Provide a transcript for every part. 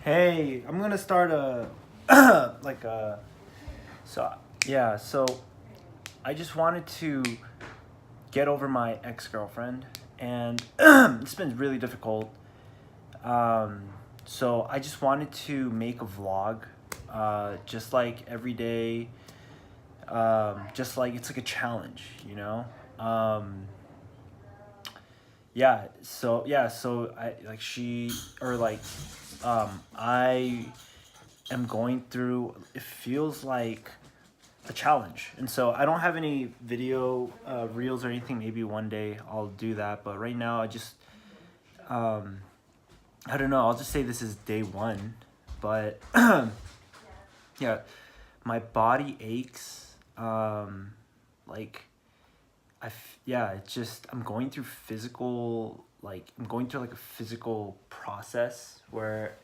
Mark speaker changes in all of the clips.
Speaker 1: Hey, I'm gonna start a like a so yeah, so I just wanted to get over my ex-girlfriend and it's been really difficult. Um so I just wanted to make a vlog just like every day, just like it's like a challenge, you know? Um so I like she or like I am going through, it feels like a challenge. And so I don't have any video reels or anything. Maybe one day I'll do that. But right now um, I don't know. I'll just say this is day one. But yeah, my body aches. Like yeah, it's just, I'm going through I'm going through like a physical process where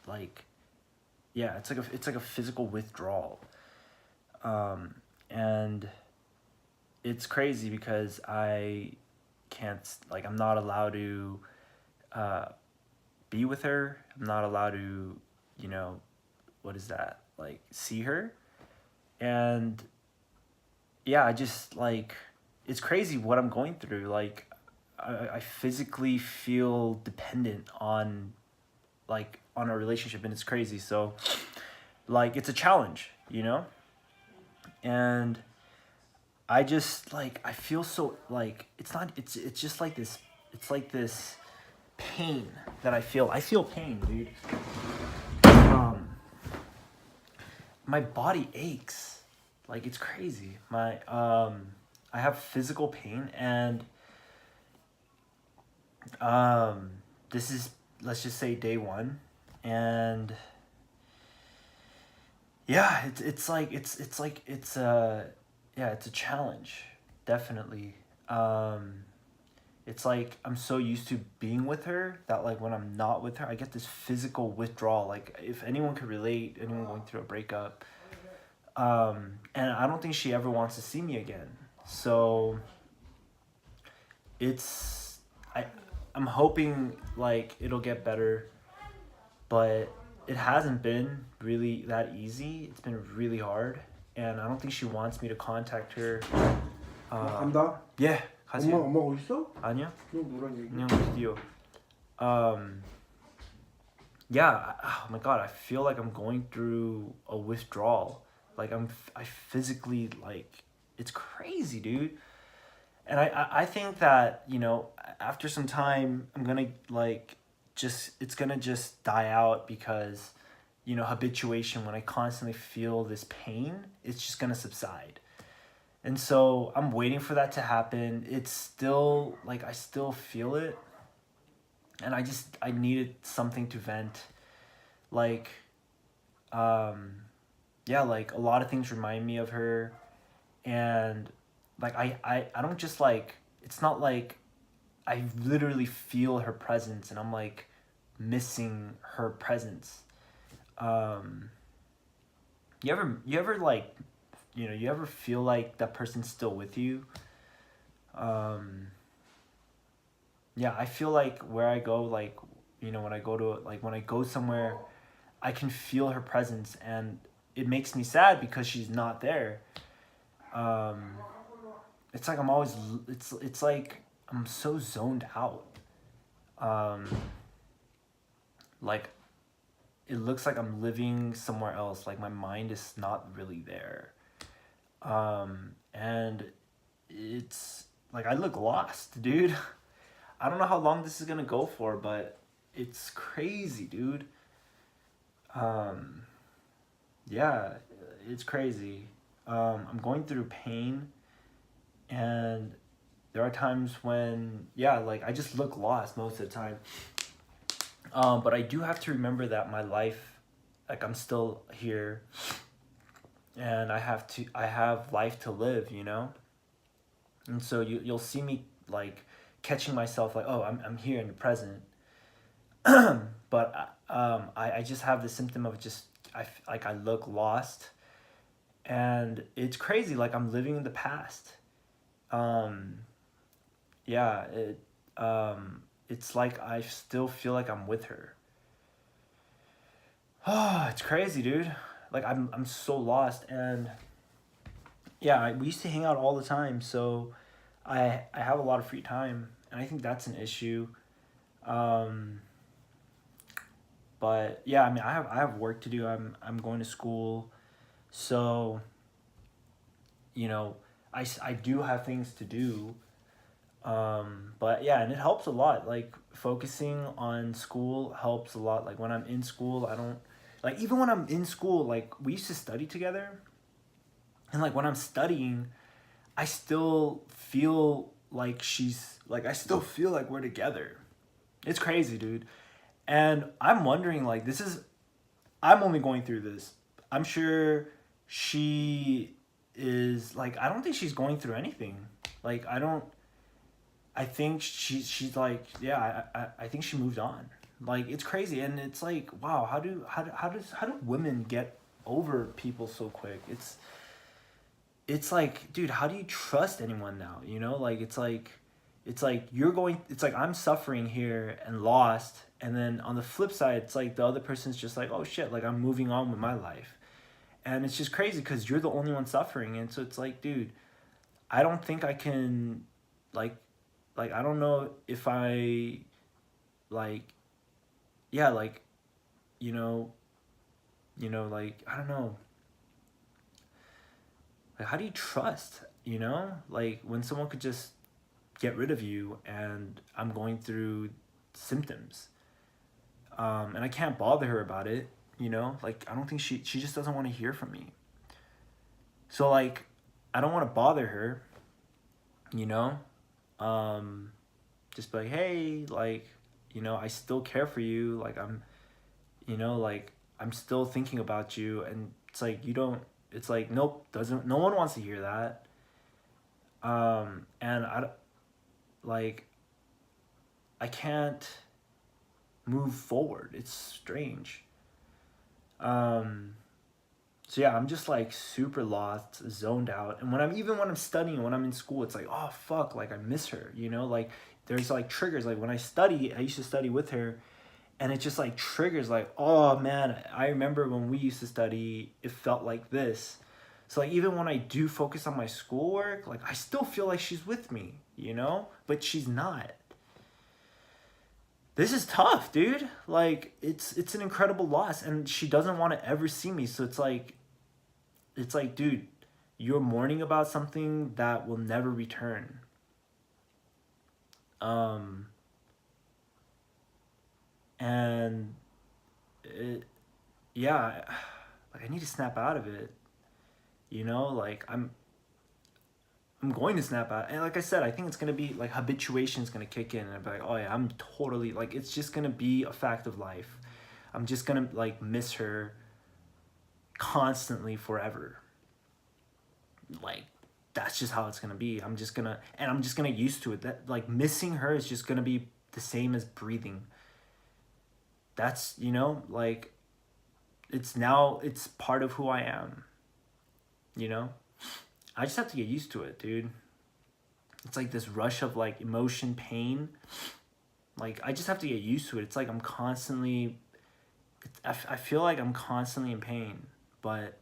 Speaker 1: like, yeah, it's like a physical withdrawal. Um, and it's crazy because I can't, like, I'm not allowed to uh, be with her. I'm not allowed to, you know, what is that? Like, see her. And yeah, I just like, it's crazy what I'm going through. Like, I physically feel dependent on, like, on a relationship, and it's crazy. So, like, it's a challenge, you know? And I just like, I feel so like it's not, it's just like this, it's like this pain that I feel. I feel pain, dude. Um my body aches. Like, it's crazy. I have physical pain, and um this is, let's just say, day one. And yeah, it's a challenge, definitely. It's like I'm so used to being with her that, like, when I'm not with her, I get this physical withdrawal. Like, if anyone could relate, anyone going through a breakup, and I don't think she ever wants to see me again. So it's I I'm hoping like it'll get better, but it hasn't been really that easy. It's been really hard, and I don't think she wants me to contact her.
Speaker 2: 간다.
Speaker 1: Yeah, 가세요.
Speaker 2: 엄마 어디 있어?
Speaker 1: 아니야.
Speaker 2: 너 뭐란 얘기?
Speaker 1: 그냥 드디어. Um, yeah, oh my god, I feel like I'm going through a withdrawal. Like, I physically, like, it's crazy, dude. And I think that, after some time, I'm gonna, like, it's gonna just die out because, habituation, when I constantly feel this pain, it's just gonna subside. And so I'm waiting for that to happen. It's still, like, I still feel it. And I needed something to vent. Like, yeah, like, a lot of things remind me of her. And like, I don't just, like, it's not like I literally feel her presence and I'm like missing her presence. um you ever like, you ever feel like that person's still with you? um yeah, I feel like where I go, like, when I go to, like, when I go somewhere, I can feel her presence, and it makes me sad because she's not there. um it's like I'm always, it's like I'm so zoned out. um like, it looks like I'm living somewhere else, like my mind is not really there. And it's like I look lost, dude. I don't know how long this is gonna go for, but it's crazy, dude. um yeah, it's crazy. I'm going through pain, and there are times when, yeah, like, I just look lost most of the time. But I do have to remember that my life, like, I'm still here, and I have life to live, And so you'll see me, like, catching myself, like, oh, I'm here in the present. But I just have the symptom of just, like, I look lost, and it's crazy, like, I'm living in the past. Um yeah, it's like I still feel like I'm with her. Oh, it's crazy, dude. Like I'm so lost, and yeah, we used to hang out all the time, so I have a lot of free time, and I think that's an issue. Um, but yeah, I mean, I have work to do. I'm going to school, so you know, I do have things to do. But yeah, and it helps a lot. Like focusing on school helps a lot. Like when I'm in school, I don't like even when I'm in school, like we used to study together, and like when I'm studying, I still feel like I still feel like we're together. It's crazy, dude. And I'm wondering like I'm only going through this. I'm sure she is like I don't think she's going through anything. Like I think she's like yeah, I think she moved on. Like it's crazy and it's like wow, how do women get over people so quick? It's like, dude, how do you trust anyone now? You know, like it's like it's like I'm suffering here and lost, and then on the flip side, it's like the other person's just like, oh shit, like I'm moving on with my life, and it's just crazy because you're the only one suffering, and so it's like, dude, I don't think I can, like, I don't know if I, like, yeah, like, you know, like I don't know, like how do you trust? You know, like when someone could just get rid of you and I'm going through symptoms. And I can't bother her about it, you know? Like I don't think she just doesn't want to hear from me. So like I don't want to bother her, you know? Um just be like, "Hey, like, I still care for you. Like like I'm still thinking about you." And it's like you don't it's like nope, doesn't no one wants to hear that. And like I can't move forward. It's strange. Um, so yeah, I'm just like super lost, zoned out. And when I'm studying, when I'm in school, it's like, oh fuck, like I miss her, like there's like triggers. Like when I used to study with her, and it just like triggers like, oh man, I remember when we used to study, it felt like this. So like even when I do focus on my schoolwork, like I still feel like she's with me, but she's not. This is tough, dude. Like it's an incredible loss, and she doesn't want to ever see me. So it's like, dude, you're mourning about something that will never return. Um, and it, yeah, like I need to snap out of it. Like I'm going to snap out, and like I said, I think it's gonna be like habituation is gonna kick in, and I'll be like, oh yeah, I'm totally like it's just gonna be a fact of life. I'm just gonna like miss her constantly forever. Like that's just how it's gonna be. I'm just gonna used to it. That like missing her is just gonna be the same as breathing. That's like it's part of who I am. You know, I just have to get used to it, dude. It's like this rush of like emotion, pain. Like I just have to get used to it. It's like I'm constantly. I feel like I'm constantly in pain, but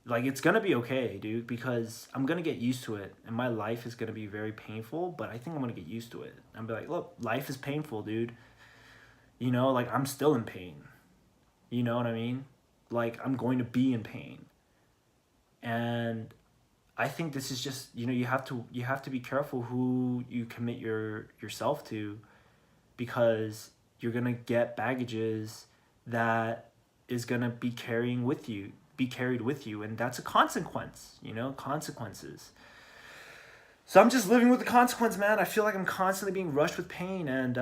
Speaker 1: like it's gonna be okay, dude, because I'm gonna get used to it, and my life is gonna be very painful, but I think I'm gonna get used to it. I'm be like, look, life is painful, dude. Like I'm still in pain. You know what I mean? Like I'm going to be in pain, and I think this is just you have to be careful who you commit yourself to, because you're gonna get baggages that is gonna be carried with you, and that's a consequence. Consequences. So I'm just living with the consequence, man. I feel like I'm constantly being rushed with pain, and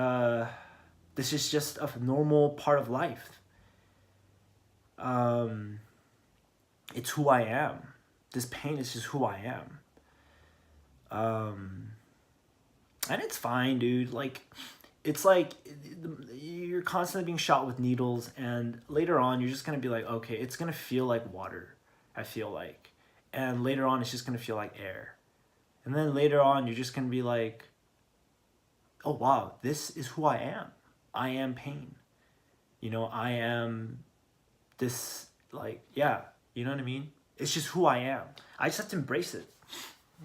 Speaker 1: this is just a normal part of life. Um, it's who I am. This pain is just who I am. Um, and it's fine, dude. Like, it's like you're constantly being shot with needles, and later on, you're just gonna be like, okay, it's gonna feel like water. I feel like, and later on, it's just gonna feel like air, and then later on, you're just gonna be like, oh wow, this is who I am. I am pain. I am this, like, yeah, you know what I mean? It's just who I am. I just have to embrace it.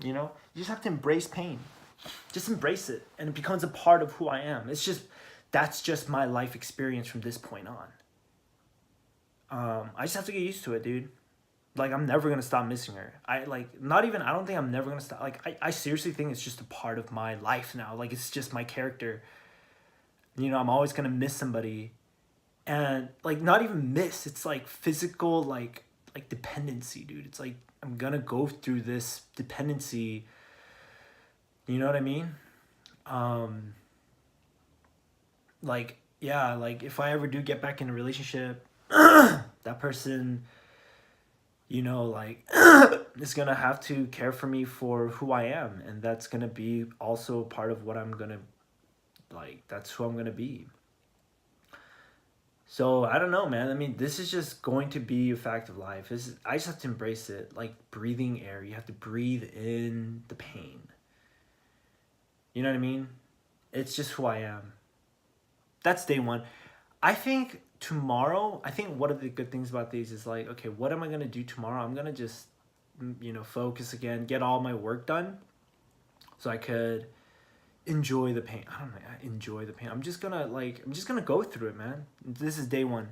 Speaker 1: You know, you just have to embrace pain. Just embrace it, and it becomes a part of who I am. That's just my life experience from this point on. I just have to get used to it, dude. Like, I'm never gonna stop missing her. I don't think I'm never gonna stop. Like, I seriously think it's just a part of my life now. Like, it's just my character. You know, I'm always gonna miss somebody. And, like, not even miss. It's, like, physical, like dependency, dude. It's, like, I'm gonna go through this dependency. You know what I mean? Like, yeah, like, if I ever do get back in a relationship, that person, you know, like, is gonna have to care for me for who I am. And that's gonna be also part of what I'm gonna, like, that's who I'm gonna be. So, I don't know, man. I mean, this is just going to be a fact of life. I just have to embrace it. Like, breathing air. You have to breathe in the pain. You know what I mean? It's just who I am. That's day one. I think tomorrow, one of the good things about these is, like, okay, what am I going to do tomorrow? I'm going to just, you know, focus again, get all my work done so I could enjoy the pain. I don't know, enjoy the pain. I'm just going to go through it, man. This is day one.